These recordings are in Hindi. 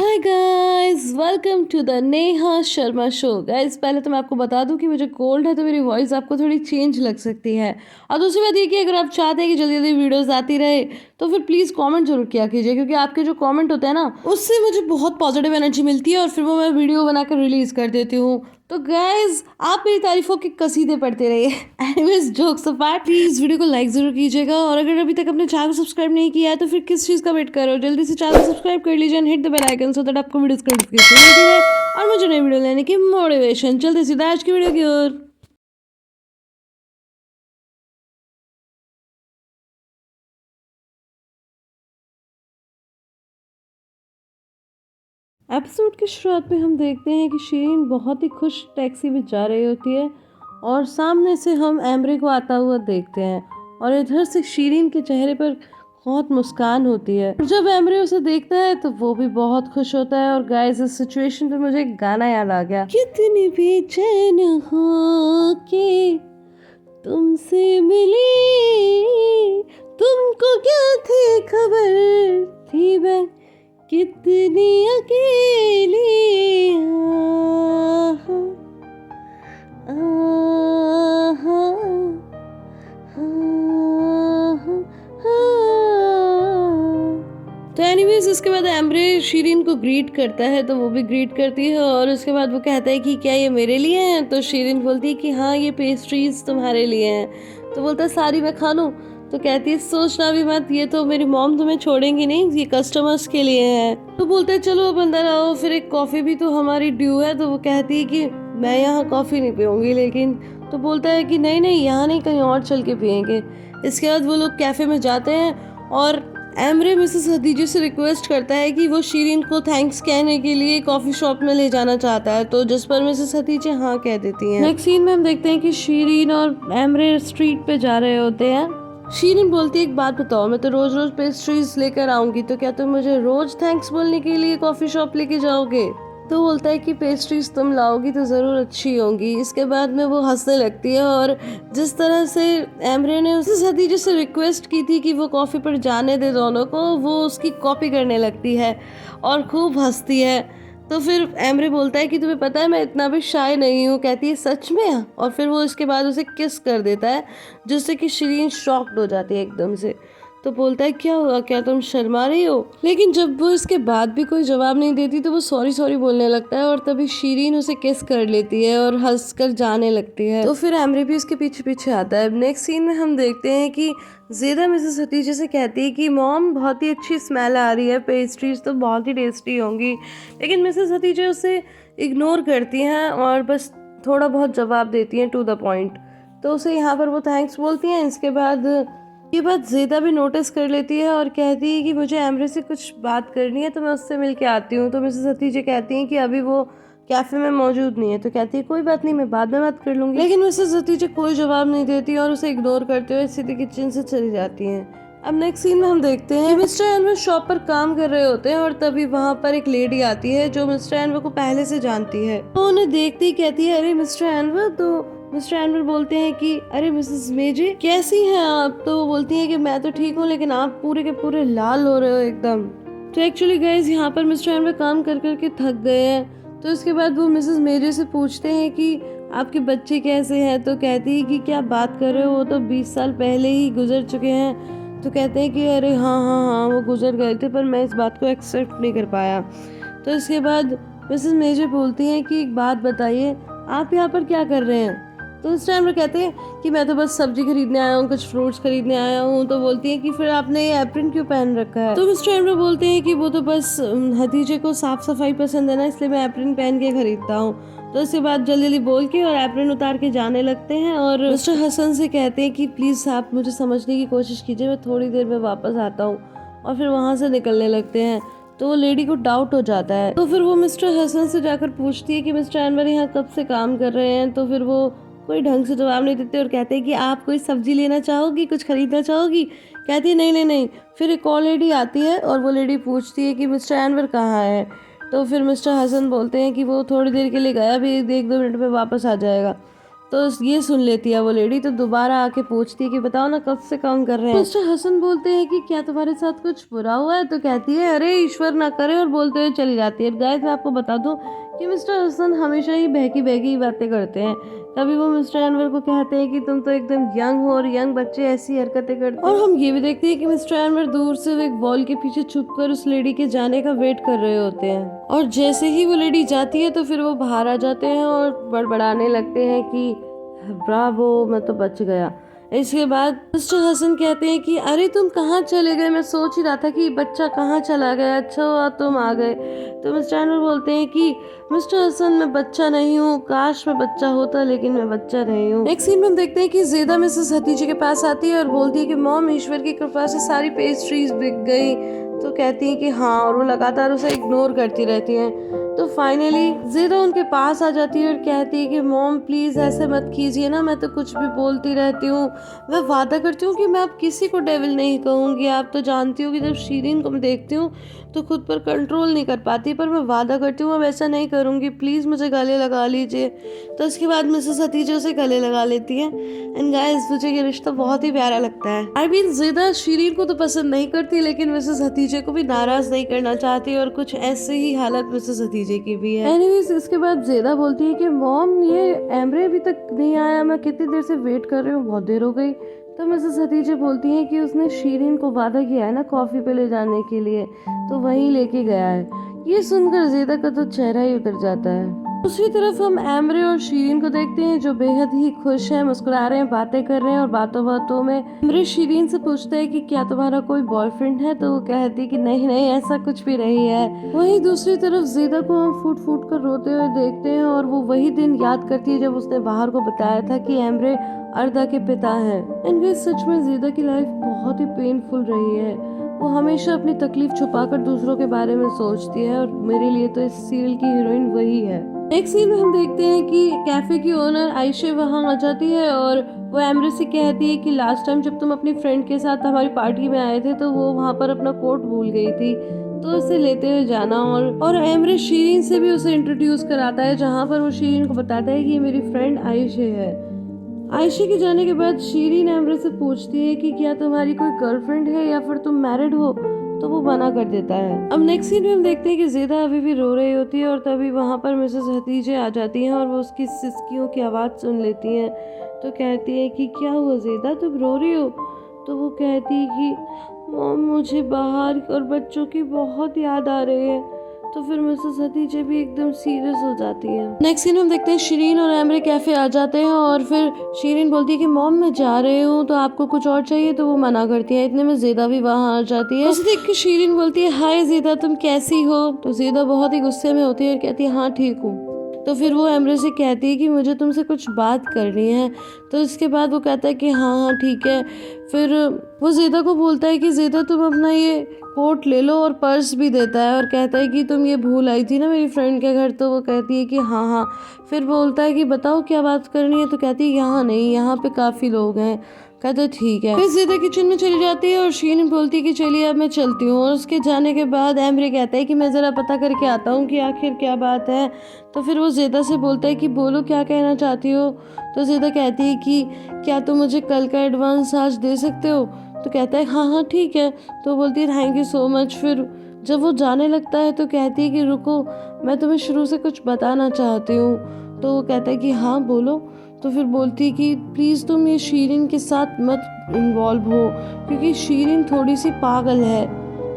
Hi guys, welcome to the Neha Sharma show. Guys, पहले तो मैं आपको बता दूं कि मुझे कोल्ड है तो मेरी वॉइस आपको थोड़ी चेंज लग सकती है। और दूसरी बात ये कि अगर आप चाहते हैं कि जल्दी जल्दी वीडियोस आती रहे तो फिर प्लीज़ कमेंट जरूर किया कीजिए, क्योंकि आपके जो कमेंट होते हैं ना उससे मुझे बहुत पॉजिटिव एनर्जी मिलती है और फिर वो मैं वीडियो बनाकर रिलीज कर देती हूँ। तो गाइज, आप मेरी तारीफों के कसीदे पढ़ते रहिए। Anyways, jokes apart, please video को लाइक जरूर कीजिएगा। और अगर अभी तक अपने चैनल को सब्सक्राइब नहीं किया है तो फिर किस चीज़ का वेट कर रहे हो, जल्दी से चैनल को सब्सक्राइब कर लीजिए and hit the bell icon so that आपको वीडियोस का नोटिफिकेशन मिलती है और मुझे नई वीडियो लेने की मोटिवेशन। चलते सीधा आज की वीडियो की ओर। एपिसोड की शुरुआत में हम देखते हैं कि शीरीन बहुत ही खुश टैक्सी में जा रही होती है और सामने से हम एमरे को आता हुआ देखते हैं और इधर से शीरीन के चेहरे पर बहुत मुस्कान होती है। और जब एमरे उसे देखता है तो वो भी बहुत खुश होता है। और गाइस, इस सिचुएशन पे मुझे एक गाना याद आ गया, कितनी बेचैन हो के तुमसे मिली, तुमको क्या थी खबर, थी मैं कितनी अकेली। आहा, आहा, आहा, तो एनीवेज, उसके बाद एम्ब्रे शीरीन को ग्रीट करता है तो वो भी ग्रीट करती है और उसके बाद वो कहता है कि क्या ये मेरे लिए हैं। तो शीरीन बोलती है कि हाँ, ये पेस्ट्रीज तुम्हारे लिए हैं। तो बोलता है सारी मैं खा लूँ। तो कहती है सोचना भी मत, ये तो मेरी मॉम तुम्हें छोड़ेंगी नहीं, ये कस्टमर्स के लिए है। तो बोलते हैं चलो अब अंदर आओ, फिर एक कॉफ़ी भी तो हमारी ड्यू है। तो वो कहती है कि मैं यहाँ कॉफ़ी नहीं पीऊँगी, लेकिन तो बोलता है कि नहीं नहीं, यहाँ नहीं, कहीं और चल के पियेंगे। इसके बाद वो लोग कैफ़े में जाते हैं और एमरे मिसेस हदीजे से रिक्वेस्ट करता है कि वो शीरीन को थैंक्स कहने के लिए कॉफ़ी शॉप में ले जाना चाहता है। तो जिस पर मिसेस हदीजे हाँ कह देती हैं। नेक्स्ट सीन में हम देखते हैं कि शीरीन और एमरे स्ट्रीट पे जा रहे होते हैं। शीरीन बोलती है एक बात बताओ, मैं तो रोज रोज पेस्ट्रीज लेकर आऊंगी, तो क्या तुम मुझे रोज थैंक्स बोलने के लिए कॉफी शॉप लेके जाओगे? तो बोलता है कि पेस्ट्रीज तुम लाओगी तो ज़रूर अच्छी होंगी। इसके बाद में वो हंसने लगती है और जिस तरह से एमरे ने उस हदीजे से रिक्वेस्ट की थी कि वो कॉफ़ी पर जाने दे दोनों को, वो उसकी कॉपी करने लगती है और खूब हंसती है। तो फिर एमरे बोलता है कि तुम्हें पता है मैं इतना भी शाय नहीं हूँ। कहती है सच में? और फिर वो इसके बाद उसे किस कर देता है, जिससे कि शीरीन शॉक्ड हो जाती है एकदम से। तो बोलता है क्या हुआ, क्या तुम शर्मा रही हो? लेकिन जब वो इसके बाद भी कोई जवाब नहीं देती तो वो सॉरी सॉरी बोलने लगता है और तभी शीरीन उसे किस कर लेती है और हंसकर जाने लगती है। तो फिर एमरे भी उसके पीछे पीछे आता है। नेक्स्ट सीन में हम देखते हैं कि ज़ेदा मिसेस हतीजे से कहती है कि मॉम, बहुत ही अच्छी स्मेल आ रही है, पेस्ट्रीज तो बहुत ही टेस्टी होंगी। लेकिन मिसेस हतीजे उसे इग्नोर करती हैं और बस थोड़ा बहुत जवाब देती हैं टू द पॉइंट। तो उसे यहाँ पर वो थैंक्स बोलती हैं। इसके बाद ये बात ज़ेदा भी नोटिस कर लेती है और कहती है कि मुझे एमरे से कुछ बात करनी है, तो मैं उससे मिल के आती हूँ। तो मिसेस हतीजे कहती हैं कि अभी वो कैफ़े में मौजूद नहीं है। तो कहती है कोई बात नहीं, मैं बाद में बात कर लूँगी। लेकिन मिसेस हतीजे कोई जवाब नहीं देती और उसे इग्नोर करते हुए सीधे किचन से चली जाती हैं। अब नेक्स्ट सीन में हम देखते हैं मिस्टर एनवर शॉप पर काम कर रहे होते हैं और तभी वहाँ पर एक लेडी आती है जो मिस्टर एनवर को पहले से जानती है। तो उन्हें देखते ही कहती है अरे मिस्टर एनवर। तो मिस्टर एनवर बोलते हैं कि अरे मिसेस मेजे, कैसी हैं आप? तो वो बोलती हैं कि मैं तो ठीक हूँ, लेकिन आप पूरे के पूरे लाल हो रहे हो एकदम। तो एक्चुअली गाइस, यहाँ पर मिस्टर एनवर काम कर करके थक गए हैं। तो इसके बाद वो मिसेस मेजे से पूछते हैं कि आपके बच्चे कैसे हैं? तो कहती है कि क्या बात कर रहे हो, वो तो 20 साल पहले ही गुजर चुके हैं। तो कहते हैं कि अरे हाँ हाँ हाँ, वो गुजर गए थे, पर मैं इस बात को एक्सेप्ट नहीं कर पाया। तो इसके बाद मिसेस मेजे बोलती हैं कि एक बात बताइए, आप यहाँ पर क्या कर रहे हैं? तो उस टाइम वो कहते हैं कि मैं तो बस सब्जी खरीदने आया हूँ, कुछ फ्रूट्स खरीदने आया हूँ। तो बोलती है कि फिर आपने ये एप्रन क्यों पहन रखा है? तो मिस्टर एमरो बोलते हैं कि वो तो बस हतीजे को साफ सफाई पसंद है ना, इसलिए मैं एप्रन पहन के खरीदता हूँ। तो इसके बाद जल्दी जल्दी बोल के और एप्रन उतार के जाने लगते हैं और मिस्टर हसन से कहते हैं कि प्लीज़ आप मुझे समझने की कोशिश कीजिए, मैं थोड़ी देर में वापस आता हूँ। और फिर वहाँ से निकलने लगते हैं। तो वो लेडी को डाउट हो जाता है। तो फिर वो मिस्टर हसन से जाकर पूछती है कि मिस्टर एनवर यहाँ कब से काम कर रहे हैं? तो फिर वो कोई ढंग से जवाब नहीं देते और कहते हैं कि आप कोई सब्जी लेना चाहोगी, कुछ खरीदना चाहोगी? कहती है नहीं नहीं नहीं। फिर एक और लेडी आती है और वो लेडी पूछती है कि मिस्टर एनवर कहाँ है? तो फिर मिस्टर हसन बोलते हैं कि वो थोड़ी देर के लिए गया भी, 1-2 मिनट में वापस आ जाएगा। तो ये सुन लेती है वो लेडी, तो दोबारा आके पूछती है कि बताओ ना कब से काम कर रहे हैं। मिस्टर हसन बोलते हैं कि क्या तुम्हारे साथ कुछ बुरा हुआ है? तो कहती है अरे ईश्वर ना करे, और बोलते हुए चली जाती है। गाइस मैं आपको बता दूं कि मिस्टर हसन हमेशा ही बहकी बहकी बातें करते हैं। कभी वो मिस्टर अनवर को कहते हैं कि तुम तो एकदम यंग हो और यंग बच्चे ऐसी हरकतें करते हैं। और हम ये भी देखते हैं कि मिस्टर अनवर दूर से एक वॉल के पीछे छुपकर उस लेडी के जाने का वेट कर रहे होते हैं, और जैसे ही वो लेडी जाती है तो फिर वो बाहर आ जाते हैं और बड़बड़ाने लगते हैं कि ब्रावो, मैं तो बच गया। इसके बाद मिस्टर हसन कहते हैं कि अरे तुम कहाँ चले गए? मैं सोच ही रहा था कि बच्चा कहाँ चला गया, अच्छा हुआ तुम आ गए। तो मिस्टर अनवर बोलते हैं कि मिस्टर हसन मैं बच्चा नहीं हूँ, काश मैं बच्चा होता, लेकिन मैं बच्चा नहीं हूँ। नेक्स्ट सीन में हम देखते हैं कि ज़ेदा मिसेस हतीजे के पास आती है और बोलती है कि मॉम ईश्वर की कृपा से सारी पेस्ट्रीज बिक गई। तो कहती है कि हाँ, और वो लगातार उसे इग्नोर करती रहती हैं। तो फाइनली ज़ेदा उनके पास आ जाती है और कहती है कि मॉम प्लीज़ ऐसे मत कीजिए ना, मैं तो कुछ भी बोलती रहती हूँ। मैं वादा करती हूँ कि मैं अब किसी को डेविल नहीं कहूँगी। आप तो जानती हो कि जब शीरीन को मैं देखती हूँ तो खुद पर कंट्रोल नहीं कर पाती, पर मैं वादा करती हूँ अब ऐसा नहीं करूँगी, प्लीज़ मुझे गले लगा लीजिए। तो इसके बाद मिसेस हतीजे उसे गले लगा लेती है। एंड गाइस मुझे ये रिश्ता बहुत ही प्यारा लगता है। आई मीन ज़ेदा शीरीन को तो पसंद नहीं करती, लेकिन मिसेस हतीजे को भी नाराज़ नहीं करना चाहती, और कुछ ऐसे ही हालत मिसेस हतीजे की भी है। एनीवेज इसके बाद ज़ेदा बोलती है कि मॉम ये एमरे अभी तक नहीं आया, मैं कितनी देर से वेट कर रही हूँ, बहुत देर हो गई। तो मिसेस हतीजे बोलती हैं कि उसने शीरीन को वादा किया है ना कॉफ़ी पे ले जाने के लिए, तो वहीं लेके गया है। ये सुनकर ज़ेदा का तो चेहरा ही उतर जाता है। दूसरी तरफ हम एमरे और शीरीन को देखते हैं जो बेहद ही खुश हैं, मुस्कुरा रहे हैं, बातें कर रहे हैं, और बातों बातों में एमरे शीरीन से पूछता है कि क्या तुम्हारा कोई बॉयफ्रेंड है? तो वो कहती है कि नहीं नहीं ऐसा कुछ भी नहीं है। वहीं दूसरी तरफ ज़ेदा को हम फूट फूट कर रोते हुए देखते हैं, और वो वही दिन याद करती है जब उसने बाहर को बताया था कि एमरे अर्दा के पिता हैं। इनके सच में ज़ेदा की लाइफ बहुत ही पेनफुल रही है। वो हमेशा अपनी तकलीफ छुपाकर दूसरों के बारे में सोचती है, और मेरे लिए तो इस सीरियल की हीरोइन वही है। नेक्स्ट सीन में हम देखते हैं कि कैफे की ओनर आयशे वहां आ जाती है और वो एमरे से कहती है कि लास्ट टाइम जब तुम अपनी फ्रेंड के साथ हमारी पार्टी में आए थे तो वो वहां पर अपना कोट भूल गई थी, तो उसे लेते हुए जाना। और एमरे शीरीन से भी उसे इंट्रोड्यूस कराता है, जहाँ पर वो शीरीन को बताता है कि ये मेरी फ्रेंड आयशे है। आयशे के जाने के बाद शीरीन एमरे से पूछती है कि क्या तुम्हारी कोई गर्लफ्रेंड है या फिर तुम मैरिड हो? तो वो मना कर देता है। अब नेक्स्ट सीन में हम देखते हैं कि ज़ेदा अभी भी रो रही होती है, और तभी वहाँ पर मिसेस हतीजे आ जाती हैं और वो उसकी सिसकियों की आवाज़ सुन लेती हैं। तो कहती है कि क्या हुआ ज़ेदा, तुम रो रही हो? तो वो कहती है कि मॉम मुझे बाहर और बच्चों की बहुत याद आ रही है। तो फिर मिसेस हतीजे भी एकदम सीरियस हो जाती है। नेक्स्ट सीन हम देखते हैं शीरीन और एमरे कैफे आ जाते हैं, और फिर शीरीन बोलती है कि मॉम मैं जा रही हूँ, तो आपको कुछ और चाहिए? तो वो मना करती है। इतने में ज़ेदा भी वहाँ आ जाती है। उसे देख के शीरीन बोलती है हाय ज़ेदा तुम कैसी हो? तो ज़ेदा बहुत ही गुस्से में होती है और कहती है हाँ ठीक हूँ। तो फिर वो एमरे से कहती है कि मुझे तुमसे कुछ बात करनी है। तो इसके बाद वो कहता है कि हाँ हाँ ठीक है। फिर वो ज़ेदा को बोलता है कि ज़ेदा तुम अपना ये कोट ले लो, और पर्स भी देता है और कहता है कि तुम ये भूल आई थी ना मेरी फ्रेंड के घर? तो वो कहती है कि हाँ हाँ। फिर बोलता है कि बताओ क्या बात करनी है? तो कहती है यहाँ नहीं, यहाँ पे काफ़ी लोग हैं। कहते ठीक है। फिर ज़ेदा किचन में चली जाती है और शीरीन बोलती है कि चलिए अब मैं चलती हूँ। और उसके जाने के बाद एमरे कहता है कि मैं ज़रा पता करके आता हूँ कि आखिर क्या बात है। तो फिर वो ज़ेदा से बोलता है कि बोलो क्या कहना चाहती हो? तो ज़ेदा कहती है कि क्या तुम मुझे कल का एडवांस आज दे सकते हो? तो कहता है हाँ हाँ ठीक है। तो बोलती है थैंक यू सो मच। फिर जब वो जाने लगता है तो कहती है कि रुको, मैं तुम्हें शुरू से कुछ बताना चाहती हूँ। तो वो कहता है कि हाँ बोलो। तो फिर बोलती है कि प्लीज़ तुम ये शीरीन के साथ मत इन्वॉल्व हो, क्योंकि शीरीन थोड़ी सी पागल है,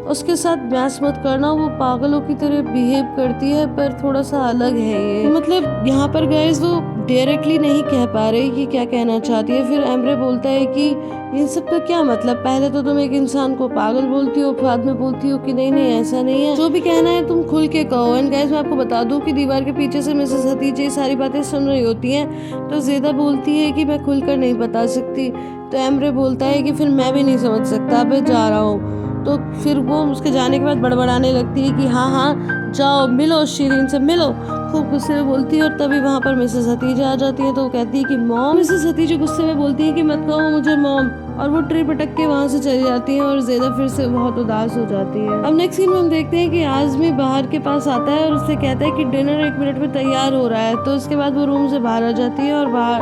उसके साथ मैच मत करना, वो पागलों की तरह बिहेव करती है, पर थोड़ा सा अलग है ये। मतलब यहाँ पर गाइस वो डायरेक्टली नहीं कह पा रही कि क्या कहना चाहती है। फिर एमरे बोलता है कि इन सब का क्या मतलब, पहले तो तुम एक इंसान को पागल बोलती हो, बाद में बोलती हो कि नहीं नहीं ऐसा नहीं है, जो भी कहना है तुम खुल के कहो। एंड गाइस मैं आपको बता दूं कि दीवार के पीछे से मिसेस हतीजे सारी बातें सुन रही होती हैं। तो ज़ेदा बोलती है कि मैं खुलकर नहीं बता सकती। तो एमरे बोलता है कि फिर मैं भी नहीं समझ सकता, अब मैं जा रहा हूँ। तो फिर वो उसके जाने के बाद बड़बड़ाने लगती है कि हाँ हाँ जाओ मिलो, शीरीन से मिलो, खूब गुस्से में बोलती है। और तभी वहाँ पर मिसेस हतीजे आ जाती है। तो वो कहती है कि मॉम। मिसेस हतीजे गुस्से में बोलती है कि मत कहो मुझे मॉम, और वो ट्रे पटक के वहाँ से चली जाती है, और ज़ेदा फिर से बहुत उदास हो जाती है। अब नेक्स्ट सीन में हम देखते हैं कि आज़मी बाहर के पास आता है और उससे कहता है कि डिनर 1 मिनट में तैयार हो रहा है। तो उसके बाद वो रूम से बाहर आ जाती है और बाहर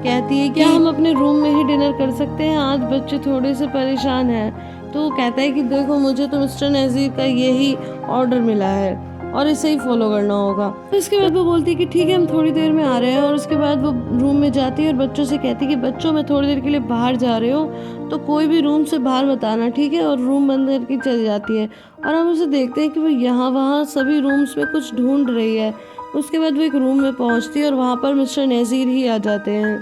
कहती है कि क्या हम अपने रूम में ही डिनर कर सकते हैं, आज बच्चे थोड़े से परेशान हैं। तो वो कहता है कि देखो मुझे तो मिस्टर नज़ीर का यही ऑर्डर मिला है और इसे ही फॉलो करना होगा। तो इसके बाद वो बोलती है कि ठीक है हम थोड़ी देर में आ रहे हैं, और उसके बाद वो रूम में जाती है और बच्चों से कहती है कि बच्चों मैं थोड़ी देर के लिए बाहर जा रहे हो तो कोई भी रूम से बाहर मत आना, ठीक है। और रूम बंद करके चली जाती है और हम उसे देखते हैं कि वो यहाँ वहाँ सभी रूम्स में कुछ ढूंढ रही है। उसके बाद वो एक रूम में पहुँचती है और वहाँ पर मिस्टर नज़ीर ही आ जाते हैं।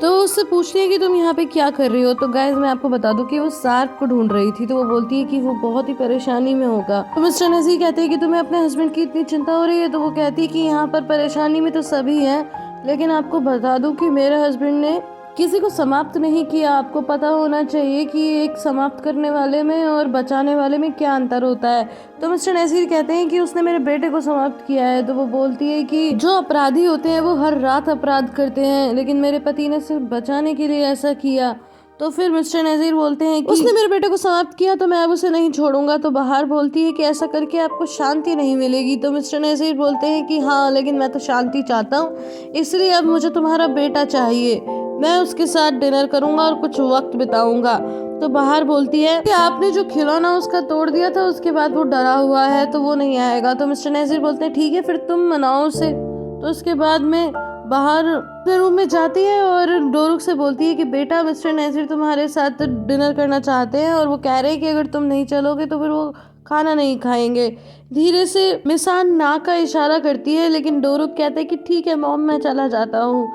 तो उससे पूछती है कि तुम यहाँ पे क्या कर रही हो। तो गाइस मैं आपको बता दूं कि वो शार्क को ढूंढ रही थी। तो वो बोलती है कि वो बहुत ही परेशानी में होगा। तो मिस्टर नज़ीर कहते हैं कि तुम्हें अपने हस्बैंड की इतनी चिंता हो रही है। तो वो कहती है कि यहाँ पर परेशानी में तो सभी हैं, लेकिन आपको बता दूं कि मेरे हस्बैंड ने किसी को समाप्त नहीं किया। आपको पता होना चाहिए कि एक समाप्त करने वाले में और बचाने वाले में क्या अंतर होता है। तो मिस्टर नज़ीर कहते हैं कि उसने मेरे बेटे को समाप्त किया है। तो वो बोलती है कि जो अपराधी होते हैं वो हर रात अपराध करते हैं, लेकिन मेरे पति ने सिर्फ बचाने के लिए ऐसा किया। तो फिर मिस्टर नज़ीर बोलते हैं कि उसने मेरे बेटे को समाप्त किया तो मैं अब उसे नहीं छोड़ूंगा। तो बाहर बोलती है कि ऐसा करके आपको शांति नहीं मिलेगी। तो मिस्टर नज़ीर बोलते हैं कि हाँ लेकिन मैं तो शांति चाहता हूँ, इसलिए अब मुझे तुम्हारा बेटा चाहिए, मैं उसके साथ डिनर करूंगा और कुछ वक्त बिताऊंगा। तो बाहर बोलती है कि आपने जो खिलौना उसका तोड़ दिया था उसके बाद वो डरा हुआ है तो वो नहीं आएगा। तो मिस्टर नज़ीर बोलते हैं ठीक है फिर तुम मनाओ उसे। तो उसके बाद में बाहर अपने रूम में जाती है और डोरुक से बोलती है कि बेटा मिस्टर नज़ीर तुम्हारे साथ डिनर करना चाहते हैं और वो कह रहे हैं कि अगर तुम नहीं चलोगे तो फिर वो खाना नहीं खाएंगे। धीरे से मिसान ना का इशारा करती है, लेकिन डोरुक कहता है कि ठीक है मॉम मैं चला जाता हूँ।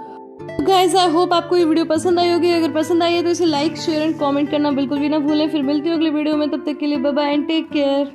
गाइस आई होप आपको ये वीडियो पसंद आई होगी। अगर पसंद आई है तो इसे लाइक शेयर एंड कमेंट करना बिल्कुल भी ना भूलें। फिर मिलती हूँ अगली वीडियो में, तब तक के लिए bye bye and take care.